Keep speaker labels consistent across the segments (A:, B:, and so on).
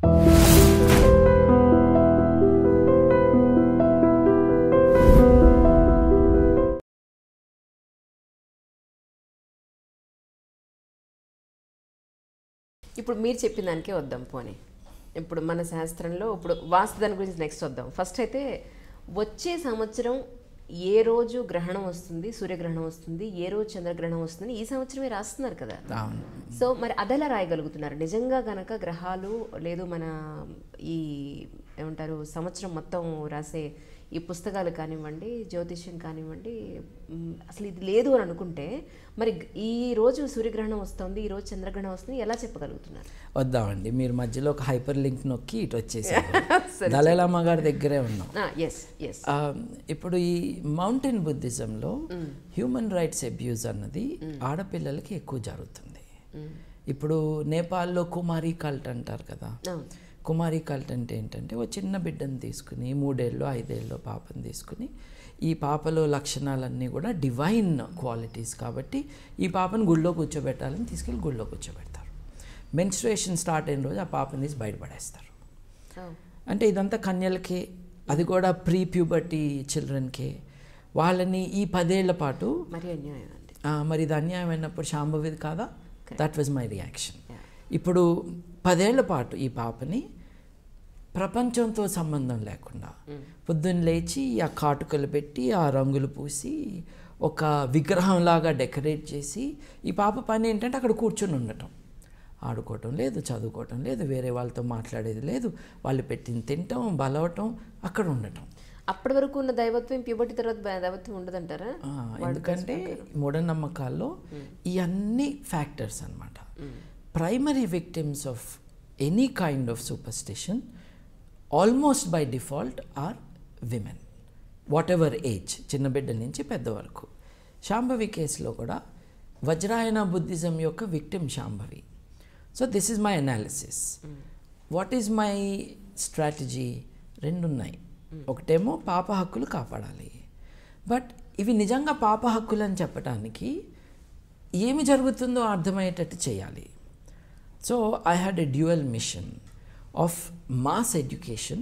A: ఇప్పుడు మీరు చెప్పిన దానికే వద్దాం పోనీ. ఇప్పుడు మన శాస్త్రంలో ఇప్పుడు వాస్తు దాని గురించి నెక్స్ట్ వద్దాం. ఫస్ట్ అయితే వచ్చే సంవత్సరం ఏ రోజు గ్రహణం వస్తుంది, సూర్యగ్రహణం వస్తుంది, ఏ రోజు చంద్రగ్రహణం వస్తుంది, ఈ సంవత్సరమే రాస్తున్నారు కదా. సో మరి అదెలా రాయగలుగుతున్నారు? నిజంగా గనక గ్రహాలు లేదు మన ఈ ఏమంటారు సంవత్సరం మొత్తం రాసే ఈ పుస్తకాలు కానివ్వండి, జ్యోతిష్యం కానివ్వండి, అసలు ఇది లేదు అని అనుకుంటే మరి ఈ రోజు సూర్యగ్రహణం వస్తుంది, ఈ రోజు చంద్రగ్రహణం వస్తుంది, ఎలా చెప్పగలుగుతున్నారు?
B: వద్దామండి, మీరు మధ్యలో ఒక హైపర్ లింక్ నొక్కి ఇటు వచ్చేసారు. దలైలామా గారి దగ్గరే ఉన్నాం. ఇప్పుడు ఈ మౌంటైన్ బుద్ధిజంలో హ్యూమన్ రైట్స్ అబ్యూజ్ అన్నది ఆడపిల్లలకి ఎక్కువ జరుగుతుంది. ఇప్పుడు నేపాల్లో కుమారి కల్ట్ అంటారు కదా. కుమారి కల్ట్ అంటే ఏంటంటే ఓ చిన్న బిడ్డను తీసుకుని 3 ఏళ్ళు 5 ఏళ్ళు పాపను తీసుకుని ఈ పాపలో లక్షణాలన్నీ కూడా డివైన్ క్వాలిటీస్ కాబట్టి ఈ పాపను గుళ్ళో కూర్చోబెట్టాలని తీసుకెళ్ళి గుళ్ళో కూర్చోబెడతారు. మెన్స్ట్రుయేషన్ స్టార్ట్ అయిన రోజు ఆ పాపని తీసి బయటపడేస్తారు. అంటే ఇదంతా కన్యలకే, అది కూడా ప్రీ ప్యూబర్టీ చిల్డ్రన్కే. వాళ్ళని ఈ 10 ఏళ్ల పాటు మరి ఇది అన్యాయం అయినప్పుడు శాంభవిది కాదా? That was my reaction. ఇప్పుడు 10 ఏళ్ల పాటు ఈ పాపని ప్రపంచంతో సంబంధం లేకుండా పొద్దున్న లేచి ఆ కాటుకలు పెట్టి ఆ రంగులు పూసి ఒక విగ్రహంలాగా డెకరేట్ చేసి ఈ పాప పని ఏంటంటే అక్కడ కూర్చొని ఉండటం, ఆడుకోవటం లేదు, చదువుకోవటం లేదు, వేరే వాళ్ళతో మాట్లాడేది లేదు, వాళ్ళు పెట్టిన తినటం, బలవటం, అక్కడ ఉండటం.
A: అప్పటి వరకు ఉన్న దైవత్వం ప్యూబర్టీ తర్వాత దైవత్వం ఉండదంటారా?
B: ఎందుకంటే మూఢనమ్మకాల్లో ఈ అన్ని ఫ్యాక్టర్స్ అన్నమాట. Primary victims of any kind of superstition almost by default are women, whatever age, చిన్న బిడ్డ నుంచి పెద్ద వరకు. శాంభవి కేసులో కూడా వజ్రాయన బుద్ధిజం యొక్క victim Shambhavi. So this is my analysis. What is my strategy? 2 ఉన్నాయి. ఒకటేమో పాప హక్కులు కాపాడాలి, బట్ ఇవి నిజంగా పాప హక్కులు అని చెప్పడానికి ఏమి జరుగుతుందో అర్థమయ్యేటట్టు చేయాలి. So I had a dual mission of mass education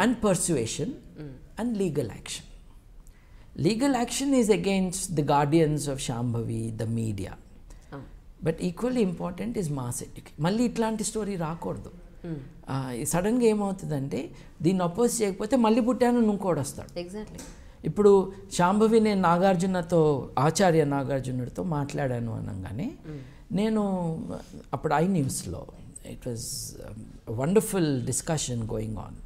B: and persuasion and legal action. Legal action is against the guardians of Shambhavi, the media. But equally important is mass education. మళ్ళీ ఇట్లాంటి స్టోరీ రాకూడదు. సడన్గా ఏమవుతుందంటే దీన్ని oppose చేయకపోతే మళ్ళీ పుట్టాను ఇంకోటి వస్తాడు.
A: ఎగ్జాక్ట్లీ.
B: ఇప్పుడు శాంభవి నేను నాగార్జునతో, ఆచార్య నాగార్జునుడితో మాట్లాడాను అనగానే నేను అప్పుడు ఐ న్యూస్లో it was wonderful discussion going on.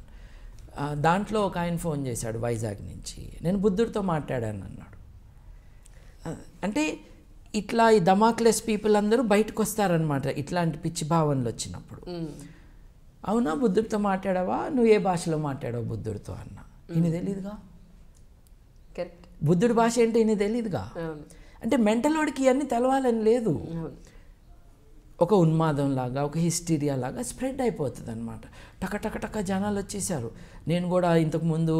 B: దాంట్లో ఒక ఆయన ఫోన్ చేశాడు వైజాగ్ నుంచి, నేను బుద్ధుడితో మాట్లాడాను అన్నాడు. అంటే ఇట్లా ఈ దమాక్లెస్ పీపుల్ అందరూ బయటకు వస్తారనమాట ఇట్లాంటి పిచ్చి భావనలు వచ్చినప్పుడు. అవునా, బుద్ధుడితో మాట్లాడావా? నువ్వు ఏ భాషలో మాట్లాడావు బుద్ధుడితో అన్న. ఈయన తెలీదుగా, బుద్ధుడి భాష ఏంటో ఈయన తెలీదుగా. అంటే మెంటల్ వాడికి ఇవన్నీ తెలవాలని లేదు. ఒక ఉన్మాదం లాగా, ఒక హిస్టీరియా లాగా స్ప్రెడ్ అయిపోతుంది అనమాట. టక టక టక జనాలు వచ్చేసారు. నేను కూడా ఇంతకుముందు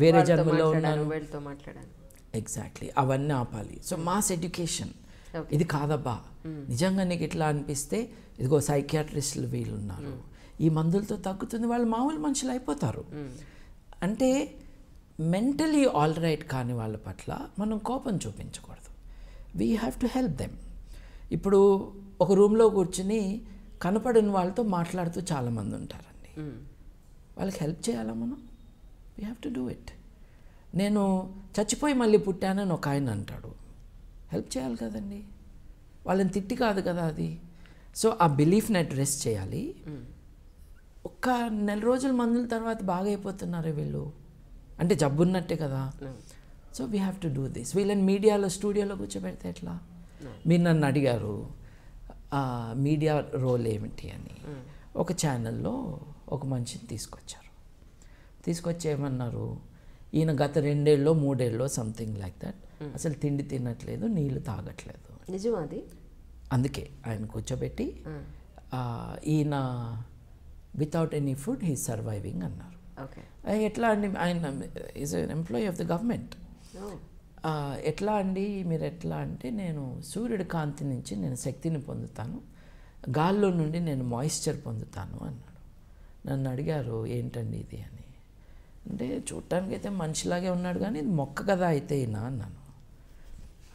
B: వేరే జన్మలో ఉన్నాను. ఎగ్జాక్ట్లీ, అవన్నీ ఆపాలి. సో మాస్ ఎడ్యుకేషన్ ఇది కాదబ్బా, నిజంగా నీకు ఇట్లా అనిపిస్తే ఇదిగో సైకియాట్రిస్టులు వీళ్ళు ఉన్నారు, ఈ మందులతో తగ్గుతుంది, వాళ్ళు మామూలు మనుషులు అయిపోతారు. అంటే మెంటలీ ఆల్ రైట్ కాని వాళ్ళ పట్ల మనం కోపం చూపించకూడదు. We have to help them. ఇప్పుడు ఒక రూమ్లో కూర్చుని కనపడిన వాళ్ళతో మాట్లాడుతూ చాలామంది ఉంటారండి. వాళ్ళకి హెల్ప్ చేయాలా మనం? We have to do it. నేను చచ్చిపోయి మళ్ళీ పుట్టానని ఒక ఆయన అంటాడు, హెల్ప్ చేయాలి కదండి, వాళ్ళని తిట్టి కాదు కదా అది. సో ఆ బిలీఫ్ని అడ్రెస్ చేయాలి. ఒక్క 1 నెల రోజుల మందుల తర్వాత బాగా అయిపోతున్నారు వీళ్ళు, అంటే జబ్బున్నట్టే కదా. So we have to do this. వీళ్ళని మీడియాలో స్టూడియోలో కూర్చోబెడితే ఎట్లా? మీరు నన్ను అడిగారు మీడియా రోల్ ఏమిటి అని. ఒక ఛానల్లో ఒక మనిషిని తీసుకొచ్చి ఏమన్నారు, ఈయన గత 2 ఏళ్ళలో 3 ఏళ్ళలో సంథింగ్ లైక్ దట్ అసలు తిండి తినట్లేదు, నీళ్ళు తాగట్లేదు.
A: నిజం అది.
B: అందుకే ఆయన కూర్చోబెట్టి ఈయన without any food he surviving అన్నారు. ఎట్లా అండి, ఆయన is N employee of the government. ఎట్లా అండి మీరు ఎట్లా అంటే, నేను సూర్యుడి కాంతి నుంచి నేను శక్తిని పొందుతాను, గాల్లో నుండి నేను మాయిశ్చర్ పొందుతాను అన్నాడు. నన్ను అడిగారు ఏంటండి ఇది అని. అంటే చూడటానికి అయితే మనిషిలాగే ఉన్నాడు కానీ ఇది మొక్క కదా అయితే ఈయన అన్నాను.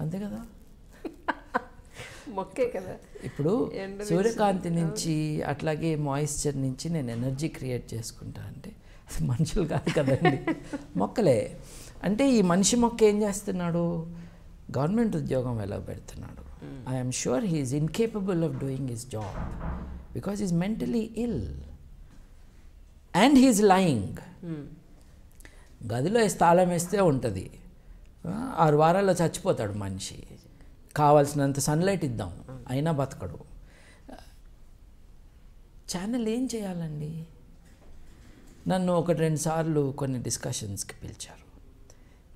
B: అంతే కదా,
A: మొక్కే కదా.
B: ఇప్పుడు సూర్యకాంతి నుంచి అట్లాగే మాయిశ్చర్ నుంచి నేను ఎనర్జీ క్రియేట్ చేసుకుంటా అంటే అది మనుషులు కాదు కదండి, మొక్కలే. అంటే ఈ మనిషి మొక్క ఏం చేస్తున్నాడు, గవర్నమెంట్ ఉద్యోగం ఎలా పెడుతున్నాడు. I'm sure he's incapable of doing his job because is mentally ill and he's lying. గదిలో తాళం వేస్తే ఉంటుంది, 6 వారాల్లో చచ్చిపోతాడు మనిషి. కావాల్సినంత సన్లైట్ ఇద్దాం అయినా బతకడు. ఛానల్ ఏం చేయాలండి? నన్ను 1-2 సార్లు కొన్ని డిస్కషన్స్కి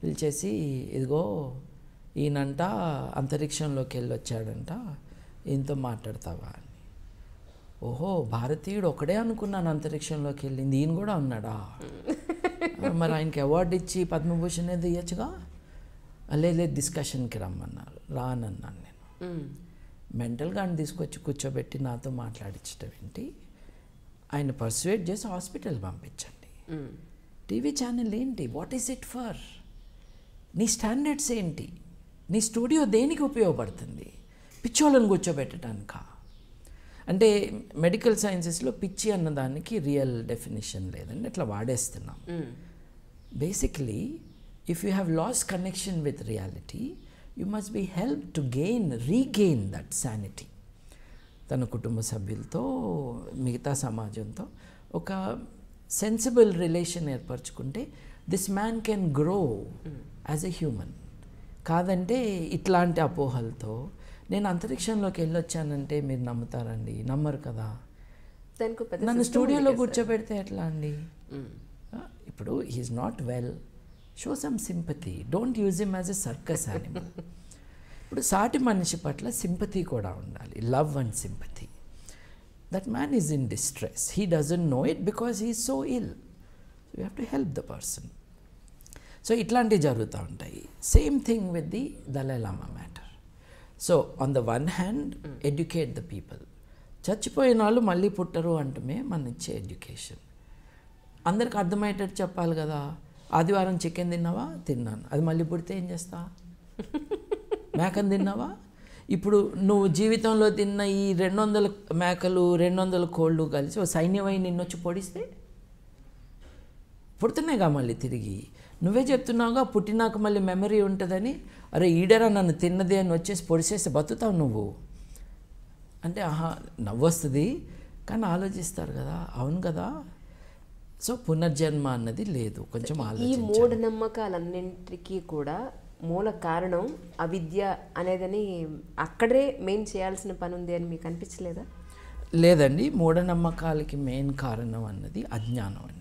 B: పిలిచేసి ఇదిగో ఈయనంట అంతరిక్షంలోకి వెళ్ళొచ్చాడంట, ఈయనతో మాట్లాడతావా అని. ఓహో, భారతీయుడు ఒకడే అనుకున్నాను అంతరిక్షంలోకి వెళ్ళింది, ఈయన కూడా ఉన్నాడా? మరి ఆయనకి అవార్డు ఇచ్చి పద్మభూషణ్ ఏదో ఇవ్వచ్చుగా. లేదు డిస్కషన్కి రమ్మన్నారు, రానన్నాను నేను. మెంటల్గా ఆయన తీసుకొచ్చి కూర్చోబెట్టి నాతో మాట్లాడించడం ఏంటి, ఆయన పర్సువేట్ చేసి హాస్పిటల్ పంపించండి. టీవీ ఛానల్ ఏంటి, వాట్ ఈస్ ఇట్ ఫర్? నీ స్టాండర్డ్స్ ఏంటి? నీ స్టూడియో దేనికి ఉపయోగపడుతుంది? పిచ్చోళ్ళని కూర్చోబెట్టడానిక? అంటే మెడికల్ సైన్సెస్లో పిచ్చి అన్నదానికి రియల్ డెఫినేషన్ లేదండి, అట్లా వాడేస్తున్నాం. Basically if you have lost connection with reality you must be help to regain that sanity. తన కుటుంబ సభ్యులతో మిగతా సమాజంతో ఒక సెన్సిబుల్ రిలేషన్ ఏర్పరచుకుంటే this man can grow as a human. కాదంటే ఇట్లాంటి అపోహలతో నేను అంతరిక్షంలోకి వెళ్ళొచ్చానంటే మీరు నమ్ముతారండి? నమ్మరు కదా. నన్ను స్టూడియోలో కూర్చోబెడితే ఎట్లా అండి? ఇప్పుడు he's not well, show some sympathy, don't use him as a circus animal. ఇప్పుడు సాటి మనిషి పట్ల సింపతి కూడా ఉండాలి, love and sympathy. That man is in distress, he doesn't know it because he is so ill, you have to help the person. So ఇట్లాంటివి జరుగుతూ ఉంటాయి. Same thing with the Dalai Lama matter. So on the one hand educate the people. చచ్చిపోయిన వాళ్ళు మళ్ళీ పుట్టరు అంటమే మన ఇచ్చే education. అందరికి అర్థమయ్యేటట్టు చెప్పాలి కదా. ఆదివారం చికెన్ తిన్నావా? తిన్నాను. అది మళ్ళీ పుడితే ఏం చేస్తా? మేకను తిన్నావా? ఇప్పుడు నువ్వు జీవితంలో తిన్న ఈ 200 మేకలు 200 కోళ్ళు కలిసి ఓ సైన్యమై నిన్నొచ్చి పొడిస్తే పుడుతున్నాయిగా మళ్ళీ తిరిగి. నువ్వే చెప్తున్నావుగా పుట్టినాక మళ్ళీ మెమరీ ఉంటుందని. అరే ఈడరా నన్ను తిన్నది అని వచ్చేసి పొడిచేస్తే బతుకుతావు నువ్వు అంటే నవ్వు వస్తుంది, కానీ ఆలోచిస్తారు కదా, అవును కదా. సో పునర్జన్మ అన్నది లేదు, కొంచెం
A: ఈ మూఢనమ్మకాలన్నింటికీ కూడా మూల కారణం అవిద్య అనేదని అక్కడే మెయిన్ చేయాల్సిన పని ఉంది అని మీకు అనిపించలేదా?
B: లేదండి, మూఢనమ్మకాలకి మెయిన్ కారణం అన్నది అజ్ఞానం అండి.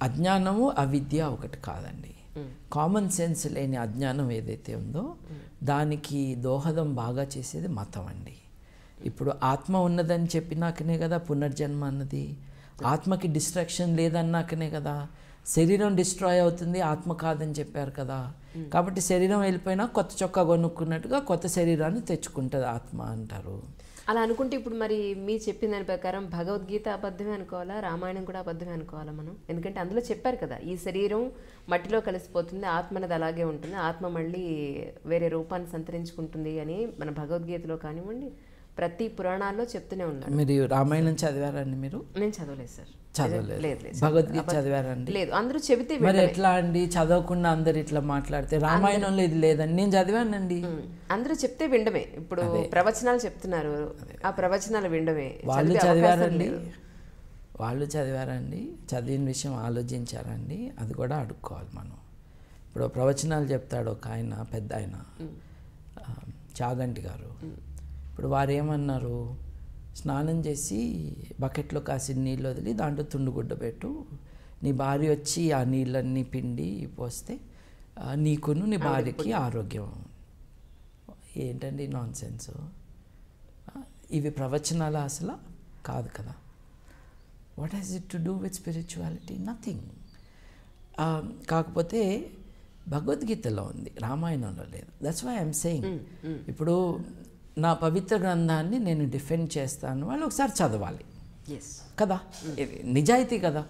B: అజ్ఞానము అవిద్య ఒకటి కాదండి. కామన్ సెన్స్ లేని అజ్ఞానం ఏదైతే ఉందో దానికి దోహదం బాగా చేసేది మతం అండి. ఇప్పుడు ఆత్మ ఉన్నదని చెప్పినాకనే కదా పునర్జన్మ అన్నది. ఆత్మకి డిస్ట్రాక్షన్ లేదన్నాకనే కదా. శరీరం డిస్ట్రాయ్ అవుతుంది, ఆత్మ కాదని చెప్పారు కదా. కాబట్టి శరీరం వెళ్ళిపోయినా కొత్త చొక్కా కొనుక్కున్నట్టుగా కొత్త శరీరాన్ని తెచ్చుకుంటుంది ఆత్మ అంటారు.
A: అలా అనుకుంటే ఇప్పుడు మరి మీరు చెప్పిన దాని ప్రకారం భగవద్గీత అబద్ధమే అనుకోవాలా, రామాయణం కూడా అబద్ధమే అనుకోవాలా మనం? ఎందుకంటే అందులో చెప్పారు కదా, ఈ శరీరం మట్టిలో కలిసిపోతుంది, ఆత్మ అనేది అలాగే ఉంటుంది, ఆత్మ మళ్ళీ వేరే రూపాన్ని సంతరించుకుంటుంది అని మన భగవద్గీతలో కానివ్వండి ప్రతి పురాణాల్లో చెప్తూనే ఉన్నారు.
B: మీరు రామాయణం చదివారండి? మీరు?
A: నేను చదవలేదు సార్.
B: చదవలేదు. భగవద్గీత చదివారండి?
A: లేదు. అందరూ చెబితే
B: మరి ఎట్లా అండి, చదవకుండా అందరు ఇట్లా మాట్లాడితే? రామాయణంలో ఇది లేదండి, నేను చదివానండి.
A: అందరూ చెప్తే వినడమే. ఇప్పుడు ప్రవచనాలు చెప్తున్నారు, ఆ ప్రవచనాలు వినడమే.
B: వాళ్ళు చదివారండి, వాళ్ళు చదివారండి, చదివిన విషయం ఆలోచించారండి, అది కూడా అడుక్కోవాలి మనం. ఇప్పుడు ప్రవచనాలు చెప్తాడు ఒక ఆయన, పెద్ద ఆయన చాగంటి గారు. ఇప్పుడు వారు ఏమన్నారు, స్నానం చేసి బకెట్లో కాసిన నీళ్ళు వదిలి దాంట్లో తుండుగుడ్డ పెట్టు, నీ భార్య వచ్చి ఆ నీళ్ళన్నీ పిండి పోస్తే నీకును నీ భార్యకి ఆరోగ్యం. ఏంటండి నాన్ సెన్స్? ఇవి ప్రవచనాలు అసలు కాదు కదా. What has it to do with spirituality? Nothing. కాకపోతే భగవద్గీతలో ఉంది, రామాయణంలో లేదు. That's why I'm saying. ఇప్పుడు నా పవిత్ర గ్రంథాన్ని నేను డిఫెండ్ చేస్తాను వాళ్ళు ఒకసారి చదవాలి కదా, ఇది నిజాయితీ కదా.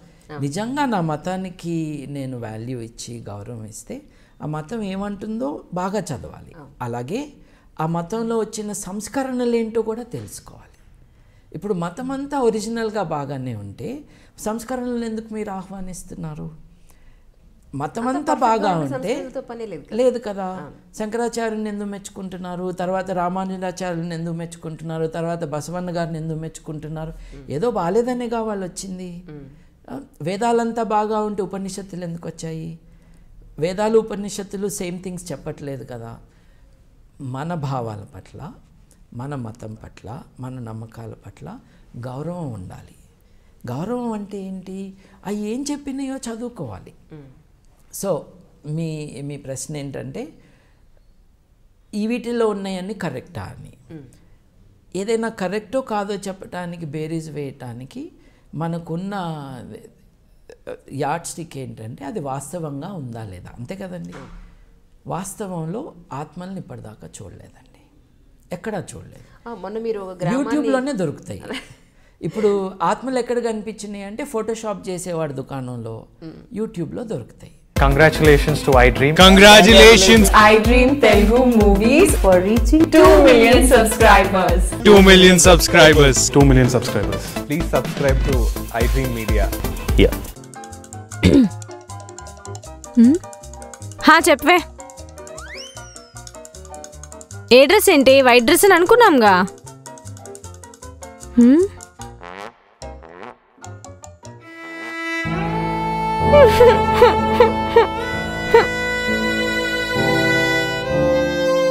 B: నిజంగా నా మతానికి నేను వాల్యూ ఇచ్చి గౌరవం ఇస్తే ఆ మతం ఏమంటుందో బాగా చదవాలి. అలాగే ఆ మతంలో వచ్చిన సంస్కరణలు ఏంటో కూడా తెలుసుకోవాలి. ఇప్పుడు మతం అంతా ఒరిజినల్గా బాగానే ఉంటే సంస్కరణలు ఎందుకు మీరు ఆహ్వానిస్తున్నారు? మతం అంతా బాగా ఉంటే లేదు కదా. శంకరాచార్యుని ఎందుకు మెచ్చుకుంటున్నారు, తర్వాత రామానుజాచార్యుని ఎందుకు మెచ్చుకుంటున్నారు, తర్వాత బసవన్న గారిని ఎందుకు మెచ్చుకుంటున్నారు? ఏదో బాగాలేదనేగా వాళ్ళు వచ్చింది. వేదాలంతా బాగా ఉంటే ఉపనిషత్తులు ఎందుకు వచ్చాయి? వేదాలు ఉపనిషత్తులు సేమ్ థింగ్స్ చెప్పట్లేదు కదా. మన భావాల పట్ల, మన మతం పట్ల, మన నమ్మకాల పట్ల గౌరవం ఉండాలి. గౌరవం అంటే ఏంటి? అవి ఏం చెప్పినాయో చదువుకోవాలి. సో మీ ప్రశ్న ఏంటంటే ఈ వీటిల్లో ఉన్నాయన్నీ కరెక్టా అని. ఏదైనా కరెక్టో కాదో చెప్పడానికి, బేరీజ్ వేయటానికి మనకున్న యార్డ్ స్టిక్ ఏంటంటే అది వాస్తవంగా ఉందా లేదా, అంతే కదండి. వాస్తవంలో ఆత్మల్ని ఇప్పటిదాకా చూడలేదండి, ఎక్కడా చూడలేదు.
A: మొన్న మీరు
B: యూట్యూబ్లోనే దొరుకుతాయి. ఇప్పుడు ఆత్మలు ఎక్కడ కనిపించినాయి అంటే ఫోటోషాప్ చేసేవాడు దుకాణంలో, యూట్యూబ్లో దొరుకుతాయి.
C: Congratulations to iDream.
D: Congratulations
E: iDream Telugu Movies for reaching 2 million subscribers.
D: 2 million subscribers.
C: 2 million subscribers. Please subscribe to iDream Media. Here.
F: చెప్పవే. ఏ డ్రెస్ ఏంటి? వైట్ డ్రెస్ అని అనుకున్నాంగా.